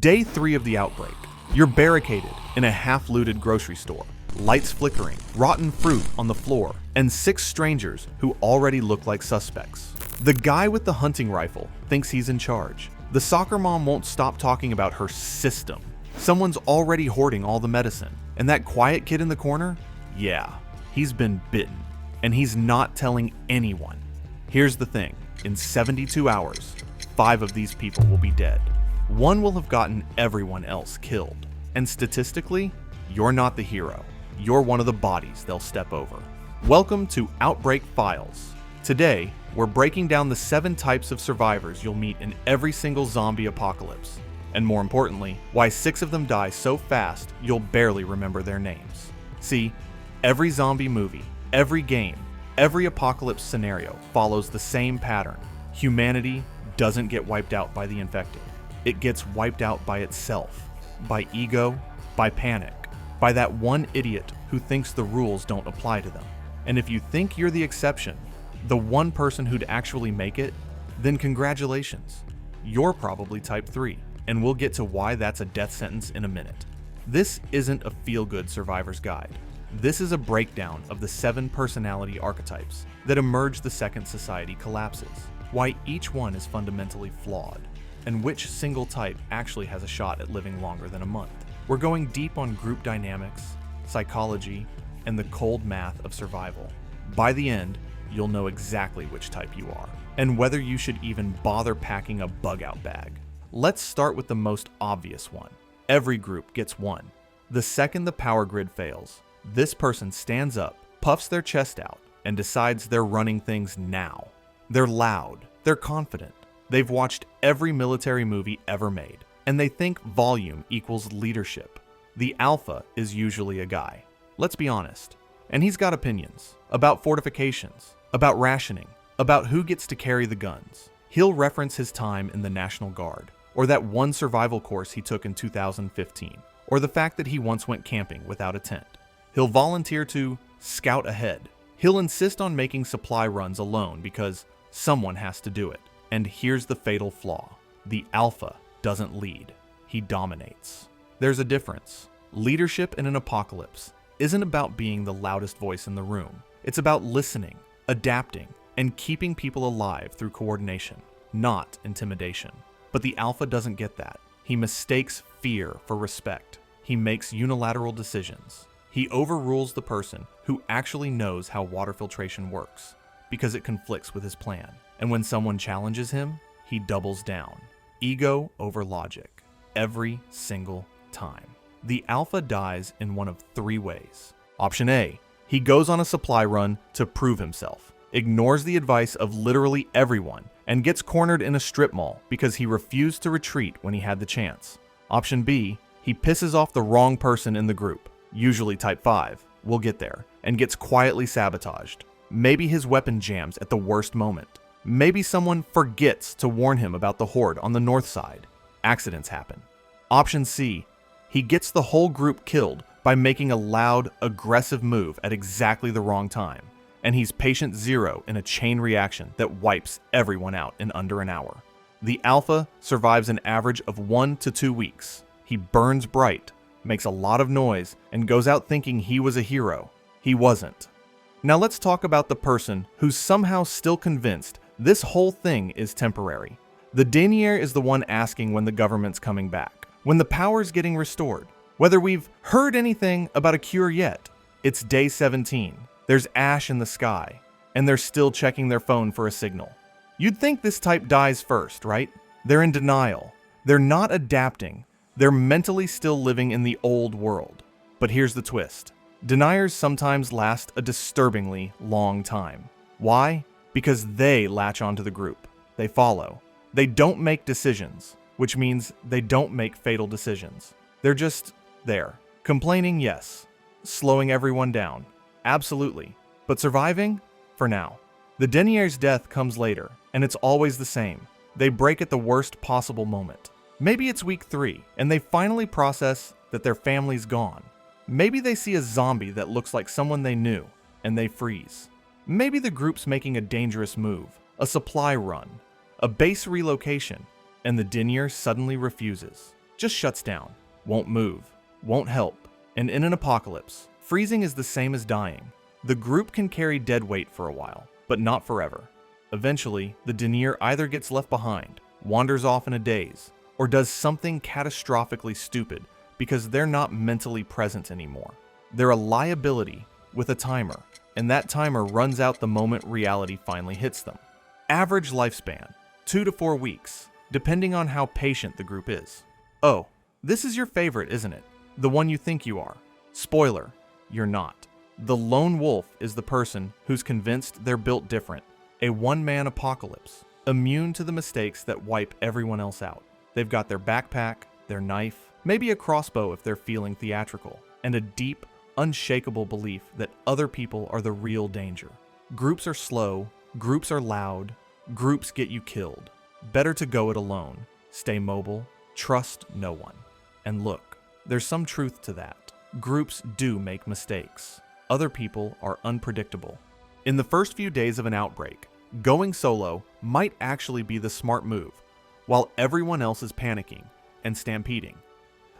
Day 3 of the outbreak. You're barricaded in a half-looted grocery store. Lights flickering, rotten fruit on the floor, and 6 strangers who already look like suspects. The guy with the hunting rifle thinks he's in charge. The soccer mom won't stop talking about her system. Someone's already hoarding all the medicine. And that quiet kid in the corner? Yeah, he's been bitten. And he's not telling anyone. Here's the thing. In 72 hours, 5 of these people will be dead. 1 will have gotten everyone else killed. And statistically, you're not the hero. You're one of the bodies they'll step over. Welcome to Outbreak Files. Today, we're breaking down the 7 types of survivors you'll meet in every single zombie apocalypse. And more importantly, why 6 of them die so fast you'll barely remember their names. See, every zombie movie, every game, every apocalypse scenario follows the same pattern. Humanity doesn't get wiped out by the infected. It gets wiped out by itself, by ego, by panic, by that one idiot who thinks the rules don't apply to them. And if you think you're the exception, the one person who'd actually make it, then congratulations. You're probably type 3, and we'll get to why that's a death sentence in a minute. This isn't a feel-good survivor's guide. This is a breakdown of the 7 personality archetypes that emerge the second society collapses, why each one is fundamentally flawed, and which single type actually has a shot at living longer than a month. We're going deep on group dynamics, psychology, and the cold math of survival. By the end, you'll know exactly which type you are, and whether you should even bother packing a bug-out bag. Let's start with the most obvious one. Every group gets one. The second the power grid fails, this person stands up, puffs their chest out, and decides they're running things now. They're loud, they're confident, they've watched every military movie ever made, and they think volume equals leadership. The alpha is usually a guy. Let's be honest. And he's got opinions about fortifications, about rationing, about who gets to carry the guns. He'll reference his time in the National Guard, or that one survival course he took in 2015, or the fact that he once went camping without a tent. He'll volunteer to scout ahead. He'll insist on making supply runs alone because someone has to do it. And here's the fatal flaw. The alpha doesn't lead. He dominates. There's a difference. Leadership in an apocalypse isn't about being the loudest voice in the room. It's about listening, adapting, and keeping people alive through coordination, not intimidation. But the alpha doesn't get that. He mistakes fear for respect. He makes unilateral decisions. He overrules the person who actually knows how water filtration works because it conflicts with his plan. And when someone challenges him, he doubles down. Ego over logic. Every single time. The alpha dies in one of 3 ways. Option A, he goes on a supply run to prove himself, ignores the advice of literally everyone, and gets cornered in a strip mall because he refused to retreat when he had the chance. Option B, he pisses off the wrong person in the group, usually type 5, we'll get there, and gets quietly sabotaged. Maybe his weapon jams at the worst moment. Maybe someone forgets to warn him about the horde on the north side. Accidents happen. Option C, he gets the whole group killed by making a loud, aggressive move at exactly the wrong time, and he's patient 0 in a chain reaction that wipes everyone out in under an hour. The alpha survives an average of 1 to 2 weeks. He burns bright, makes a lot of noise, and goes out thinking he was a hero. He wasn't. Now let's talk about the person who's somehow still convinced this whole thing is temporary. The Denier is the one asking when the government's coming back, when the power's getting restored, whether we've heard anything about a cure yet. It's day 17. There's ash in the sky, and they're still checking their phone for a signal. You'd think this type dies first, right? They're in denial. They're not adapting. They're mentally still living in the old world. But here's the twist. Deniers sometimes last a disturbingly long time. Why? Because they latch onto the group. They follow. They don't make decisions, which means they don't make fatal decisions. They're just there. Complaining, yes. Slowing everyone down, absolutely. But surviving? For now. The Denier's death comes later, and it's always the same. They break at the worst possible moment. Maybe it's week 3, and they finally process that their family's gone. Maybe they see a zombie that looks like someone they knew, and they freeze. Maybe the group's making a dangerous move, a supply run, a base relocation, and the Denier suddenly refuses. just shuts down, won't move, won't help. And in an apocalypse, freezing is the same as dying. The group can carry dead weight for a while, but not forever. Eventually, the Denier either gets left behind, wanders off in a daze, or does something catastrophically stupid because they're not mentally present anymore. They're a liability with a timer, and that timer runs out the moment reality finally hits them. Average lifespan, 2 to 4 weeks, depending on how patient the group is. Oh, this is your favorite, isn't it? The one you think you are. Spoiler, you're not. The lone wolf is the person who's convinced they're built different. A one-man apocalypse, immune to the mistakes that wipe everyone else out. They've got their backpack, their knife, maybe a crossbow if they're feeling theatrical, and a deep, unshakable belief that other people are the real danger. Groups are slow, groups are loud, groups get you killed. Better to go it alone, stay mobile, trust no one. And look, there's some truth to that. Groups do make mistakes. Other people are unpredictable. In the first few days of an outbreak, going solo might actually be the smart move, while everyone else is panicking and stampeding.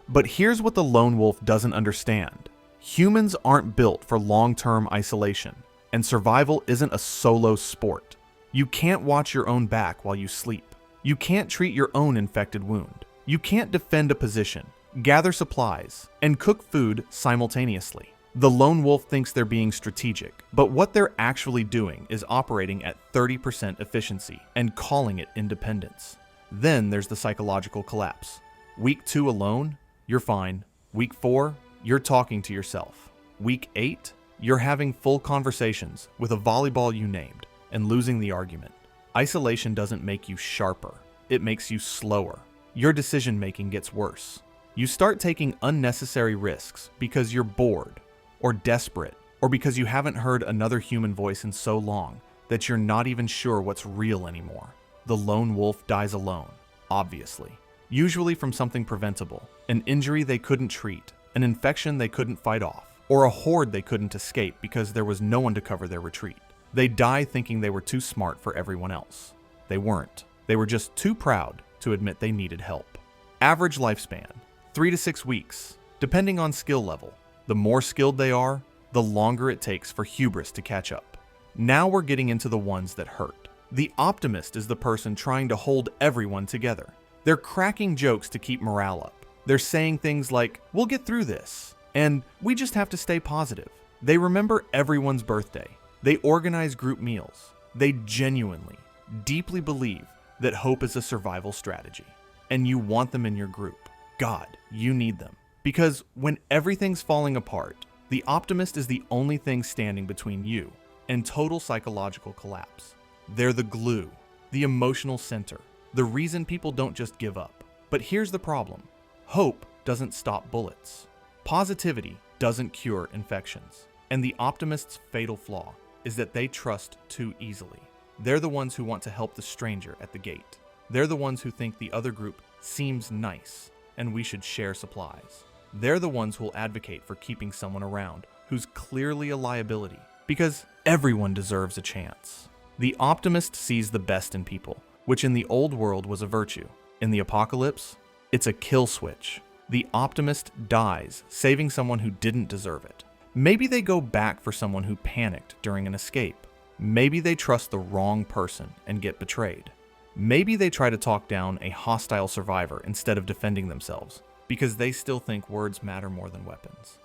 But here's what the lone wolf doesn't understand. Humans aren't built for long-term isolation, and survival isn't a solo sport. You can't watch your own back while you sleep. You can't treat your own infected wound. You can't defend a position, gather supplies, and cook food simultaneously. The lone wolf thinks they're being strategic, but what they're actually doing is operating at 30% efficiency and calling it independence. Then there's the psychological collapse. Week 2 alone, you're fine. Week 4, you're talking to yourself. Week 8, you're having full conversations with a volleyball you named and losing the argument. Isolation doesn't make you sharper, it makes you slower. Your decision-making gets worse. You start taking unnecessary risks because you're bored, or desperate, or because you haven't heard another human voice in so long that you're not even sure what's real anymore. The lone wolf dies alone, obviously. Usually from something preventable, an injury they couldn't treat, an infection they couldn't fight off, or a horde they couldn't escape because there was no one to cover their retreat. They die thinking they were too smart for everyone else. They weren't. They were just too proud to admit they needed help. Average lifespan, 3 to 6 weeks, depending on skill level. The more skilled they are, the longer it takes for hubris to catch up. Now we're getting into the ones that hurt. The optimist is the person trying to hold everyone together. They're cracking jokes to keep morale up. They're saying things like, "We'll get through this," and "We just have to stay positive." They remember everyone's birthday. They organize group meals. They genuinely, deeply believe that hope is a survival strategy. And you want them in your group. God, you need them. Because when everything's falling apart, the optimist is the only thing standing between you and total psychological collapse. They're the glue, the emotional center, the reason people don't just give up. But here's the problem. Hope doesn't stop bullets. Positivity doesn't cure infections. And the optimist's fatal flaw is that they trust too easily. They're the ones who want to help the stranger at the gate. They're the ones who think the other group seems nice and we should share supplies. They're the ones who'll advocate for keeping someone around who's clearly a liability, because everyone deserves a chance. The optimist sees the best in people, which in the old world was a virtue. In the apocalypse, it's a kill switch. The optimist dies, saving someone who didn't deserve it. Maybe they go back for someone who panicked during an escape. Maybe they trust the wrong person and get betrayed. Maybe they try to talk down a hostile survivor instead of defending themselves, because they still think words matter more than weapons.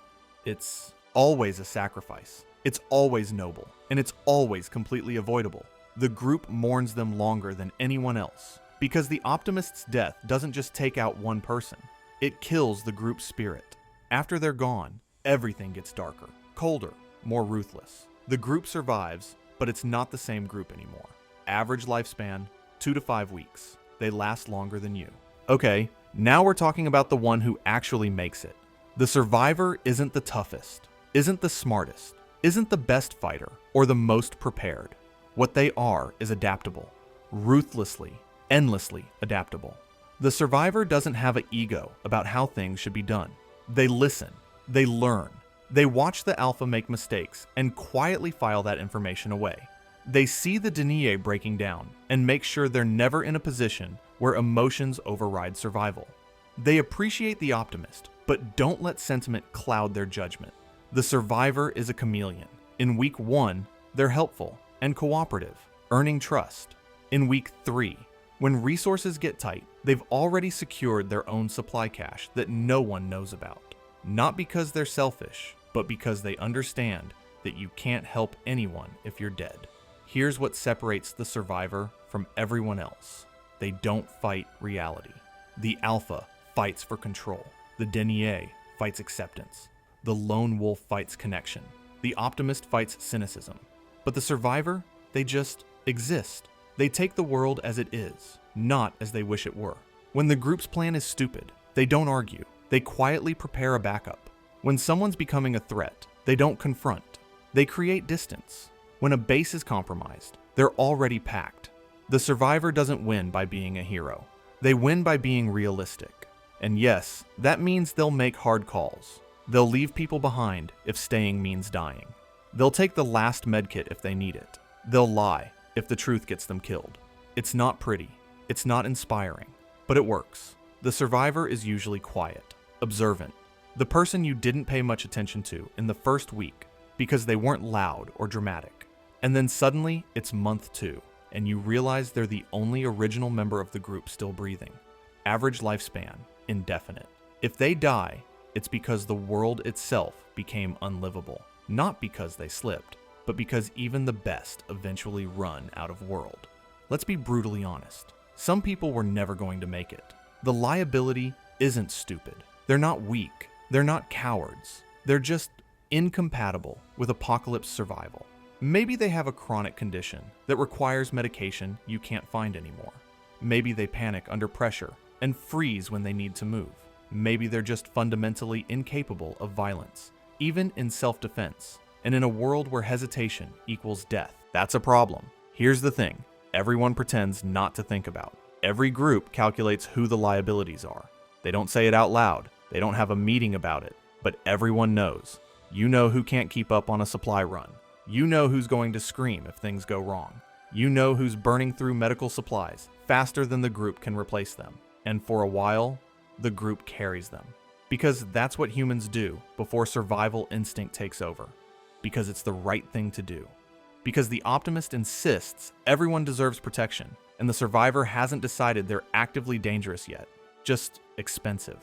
It's always a sacrifice. It's always noble, and it's always completely avoidable. The group mourns them longer than anyone else, because the optimist's death doesn't just take out one person. It kills the group's spirit. After they're gone, everything gets darker, colder, more ruthless. The group survives, but it's not the same group anymore. Average lifespan, 2 to 5 weeks. They last longer than you. Okay, now we're talking about the one who actually makes it. The survivor isn't the toughest, isn't the smartest, isn't the best fighter, or the most prepared. What they are is adaptable. Ruthlessly, endlessly adaptable. The survivor doesn't have an ego about how things should be done. They listen. They learn. They watch the alpha make mistakes and quietly file that information away. They see the Denier breaking down and make sure they're never in a position where emotions override survival. They appreciate the optimist, but don't let sentiment cloud their judgment. The survivor is a chameleon. In week 1, they're helpful and cooperative, earning trust. In week 3, when resources get tight, they've already secured their own supply cache that no one knows about. Not because they're selfish, but because they understand that you can't help anyone if you're dead. Here's what separates the survivor from everyone else. They don't fight reality. The alpha fights for control. The Denier fights acceptance. The lone wolf fights connection. The optimist fights cynicism. But the survivor, they just exist. They take the world as it is, not as they wish it were. When the group's plan is stupid, they don't argue. They quietly prepare a backup. When someone's becoming a threat, they don't confront. They create distance. When a base is compromised, they're already packed. The survivor doesn't win by being a hero. They win by being realistic. And yes, that means they'll make hard calls. They'll leave people behind if staying means dying. They'll take the last medkit if they need it. They'll lie if the truth gets them killed. It's not pretty. It's not inspiring. But it works. The survivor is usually quiet, observant. The person you didn't pay much attention to in the first week because they weren't loud or dramatic. And then suddenly, it's month 2, and you realize they're the only original member of the group still breathing. Average lifespan, indefinite. If they die, it's because the world itself became unlivable. Not because they slipped, but because even the best eventually run out of world. Let's be brutally honest. Some people were never going to make it. The liability isn't stupid. They're not weak. They're not cowards. They're just incompatible with apocalypse survival. Maybe they have a chronic condition that requires medication you can't find anymore. Maybe they panic under pressure and freeze when they need to move. Maybe they're just fundamentally incapable of violence, even in self-defense, and in a world where hesitation equals death. That's a problem. Here's the thing everyone pretends not to think about. Every group calculates who the liabilities are. They don't say it out loud. They don't have a meeting about it, but everyone knows. You know who can't keep up on a supply run. You know who's going to scream if things go wrong. You know who's burning through medical supplies faster than the group can replace them. And for a while, the group carries them. Because that's what humans do before survival instinct takes over. Because it's the right thing to do. Because the optimist insists everyone deserves protection, and the survivor hasn't decided they're actively dangerous yet, just expensive.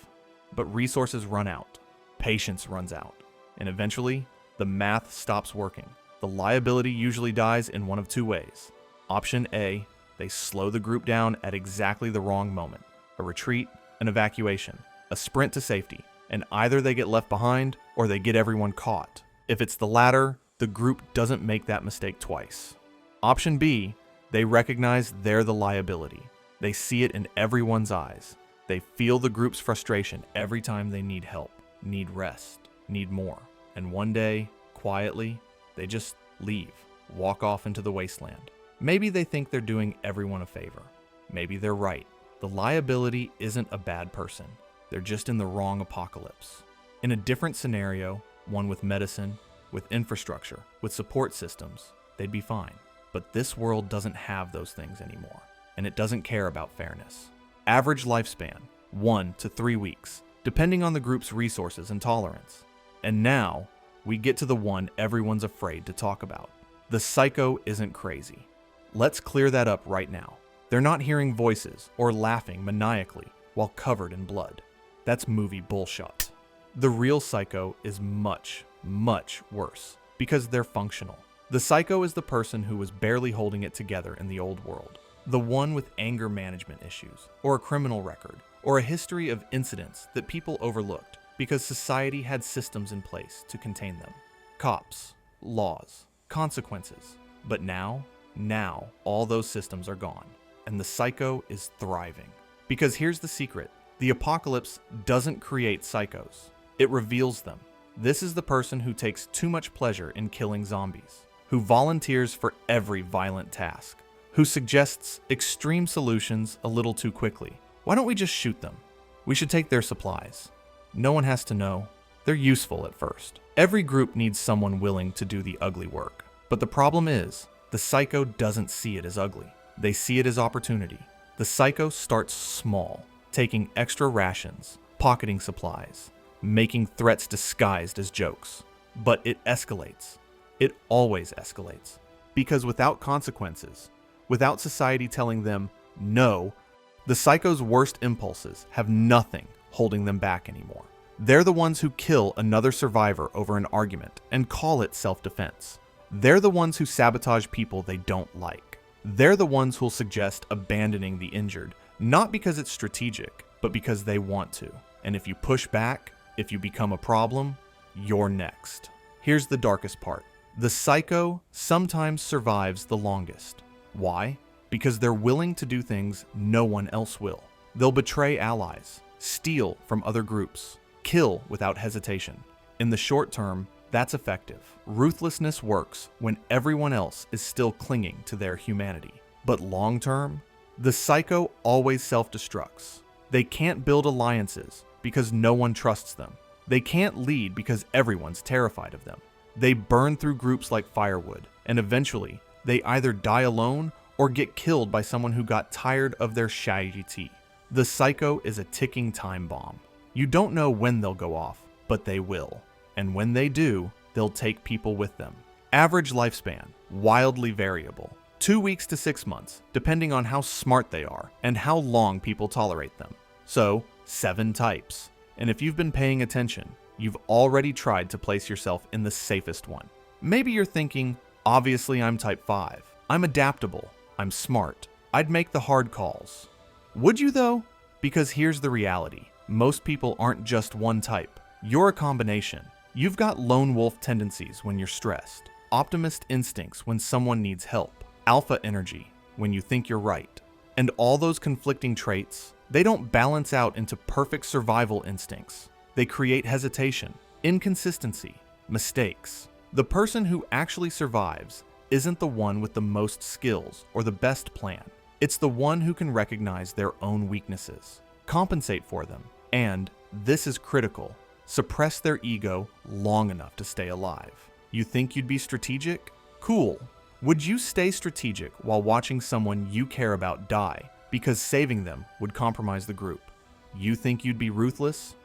But resources run out, patience runs out, and eventually, the math stops working. The liability usually dies in one of 2 ways. Option A, they slow the group down at exactly the wrong moment. A retreat, an evacuation, a sprint to safety, and either they get left behind or they get everyone caught. If it's the latter, the group doesn't make that mistake twice. Option B, they recognize they're the liability. They see it in everyone's eyes. They feel the group's frustration every time they need help, need rest, need more. And one day, quietly, they just leave, walk off into the wasteland. Maybe they think they're doing everyone a favor. Maybe they're right. The liability isn't a bad person. They're just in the wrong apocalypse. In a different scenario, one with medicine, with infrastructure, with support systems, they'd be fine. But this world doesn't have those things anymore, and it doesn't care about fairness. Average lifespan, 1 to 3 weeks, depending on the group's resources and tolerance. And now, we get to the one everyone's afraid to talk about. The psycho isn't crazy. Let's clear that up right now. They're not hearing voices or laughing maniacally while covered in blood. That's movie bullshit. The real psycho is much, much worse because they're functional. The psycho is the person who was barely holding it together in the old world. The one with anger management issues, or a criminal record, or a history of incidents that people overlooked because society had systems in place to contain them. Cops, laws, consequences. But now all those systems are gone, and the psycho is thriving. Because here's the secret. The apocalypse doesn't create psychos. It reveals them. This is the person who takes too much pleasure in killing zombies, who volunteers for every violent task, who suggests extreme solutions a little too quickly. Why don't we just shoot them? We should take their supplies. No one has to know. They're useful at first. Every group needs someone willing to do the ugly work. But the problem is, the psycho doesn't see it as ugly. They see it as opportunity. The psycho starts small. taking extra rations, pocketing supplies, making threats disguised as jokes. But it escalates. It always escalates. Because without consequences, without society telling them no, the psycho's worst impulses have nothing holding them back anymore. They're the ones who kill another survivor over an argument and call it self-defense. They're the ones who sabotage people they don't like. They're the ones who'll suggest abandoning the injured, not because it's strategic, but because they want to. And if you push back, if you become a problem, you're next. Here's the darkest part. The psycho sometimes survives the longest. Why? Because they're willing to do things no one else will. They'll betray allies, steal from other groups, kill without hesitation. In the short term, that's effective. Ruthlessness works when everyone else is still clinging to their humanity. But long term, the psycho always self-destructs. They can't build alliances because no one trusts them. They can't lead because everyone's terrified of them. They burn through groups like firewood, and eventually, they either die alone or get killed by someone who got tired of their shaggy tea. The psycho is a ticking time bomb. You don't know when they'll go off, but they will. And when they do, they'll take people with them. Average lifespan, wildly variable. 2 weeks to 6 months, depending on how smart they are and how long people tolerate them. So, 7 types. And if you've been paying attention, you've already tried to place yourself in the safest one. Maybe you're thinking, obviously I'm type 5. I'm adaptable. I'm smart. I'd make the hard calls. Would you though? Because here's the reality. Most people aren't just one type. You're a combination. You've got lone wolf tendencies when you're stressed, optimist instincts when someone needs help, alpha energy when you think you're right. And all those conflicting traits, they don't balance out into perfect survival instincts. They create hesitation, inconsistency, mistakes. The person who actually survives isn't the one with the most skills or the best plan. It's the one who can recognize their own weaknesses, compensate for them, and, this is critical, suppress their ego long enough to stay alive. You think you'd be strategic? Cool. Would you stay strategic while watching someone you care about die because saving them would compromise the group? You think you'd be ruthless?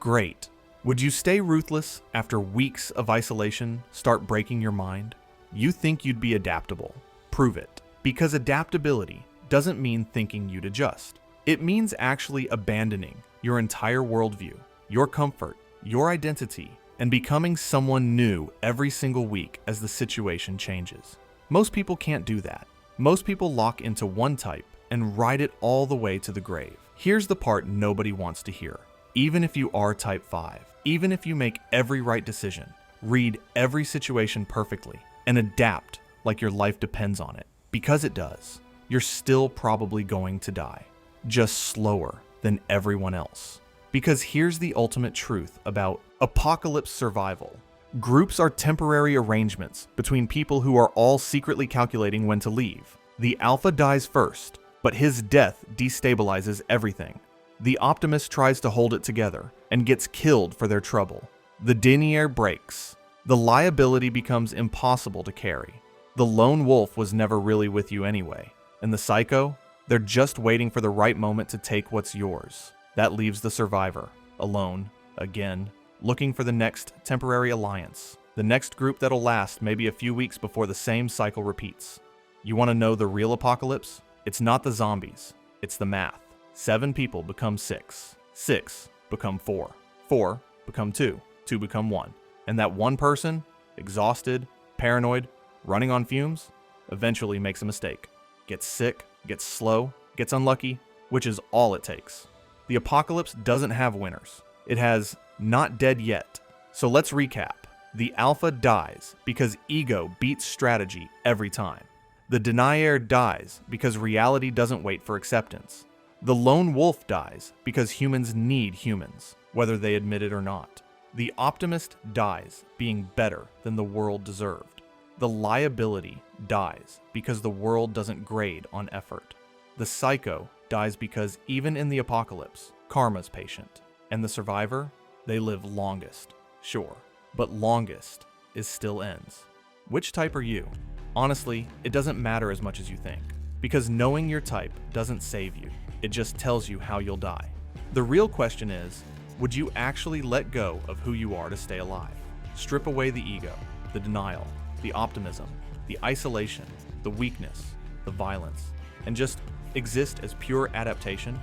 Great. Would you stay ruthless after weeks of isolation start breaking your mind? You think you'd be adaptable. Prove it. Because adaptability doesn't mean thinking you'd adjust. It means actually abandoning your entire worldview, your comfort, your identity, and becoming someone new every single week as the situation changes. Most people can't do that. Most people lock into one type and ride it all the way to the grave. Here's the part nobody wants to hear. Even if you are type 5, even if you make every right decision, read every situation perfectly, and adapt like your life depends on it, because it does, you're still probably going to die, just slower than everyone else. Because here's the ultimate truth about apocalypse survival. Groups are temporary arrangements between people who are all secretly calculating when to leave. The alpha dies first, but his death destabilizes everything. The optimist tries to hold it together and gets killed for their trouble. The Denier breaks. The liability becomes impossible to carry. The lone wolf was never really with you anyway. And the psycho? They're just waiting for the right moment to take what's yours. That leaves the survivor, alone, again, looking for the next temporary alliance, the next group that'll last maybe a few weeks before the same cycle repeats. You want to know the real apocalypse? It's not the zombies, it's the math. 7 people become 6, 6 become 4, 4 become 2, 2 become 1. And that one person, exhausted, paranoid, running on fumes, eventually makes a mistake. Gets sick, gets slow, gets unlucky, which is all it takes. The apocalypse doesn't have winners. It has not dead yet. So let's recap. The alpha dies because ego beats strategy every time. The denier dies because reality doesn't wait for acceptance. The lone wolf dies because humans need humans, whether they admit it or not. The optimist dies being better than the world deserved. The liability dies because the world doesn't grade on effort. The psycho dies because even in the apocalypse, karma's patient. And the survivor, they live longest, sure, but longest is still ends. Which type are you? Honestly, it doesn't matter as much as you think, because knowing your type doesn't save you. It just tells you how you'll die. The real question is, would you actually let go of who you are to stay alive? Strip away the ego, the denial, the optimism, the isolation, the weakness, the violence, and just exist as pure adaptation?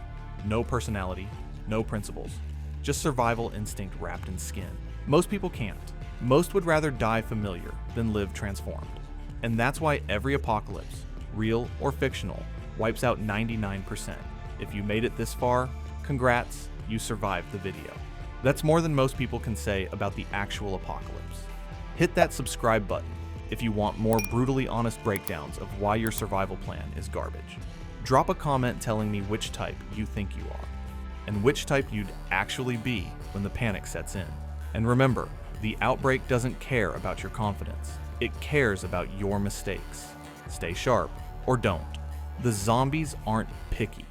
No personality, no principles, just survival instinct wrapped in skin. Most people can't. Most would rather die familiar than live transformed. And that's why every apocalypse, real or fictional, wipes out 99%. If you made it this far, congrats, you survived the video. That's more than most people can say about the actual apocalypse. Hit that subscribe button if you want more brutally honest breakdowns of why your survival plan is garbage. Drop a comment telling me which type you think you are, and which type you'd actually be when the panic sets in. And remember, the Outbreak doesn't care about your confidence. It cares about your mistakes. Stay sharp or don't. The zombies aren't picky.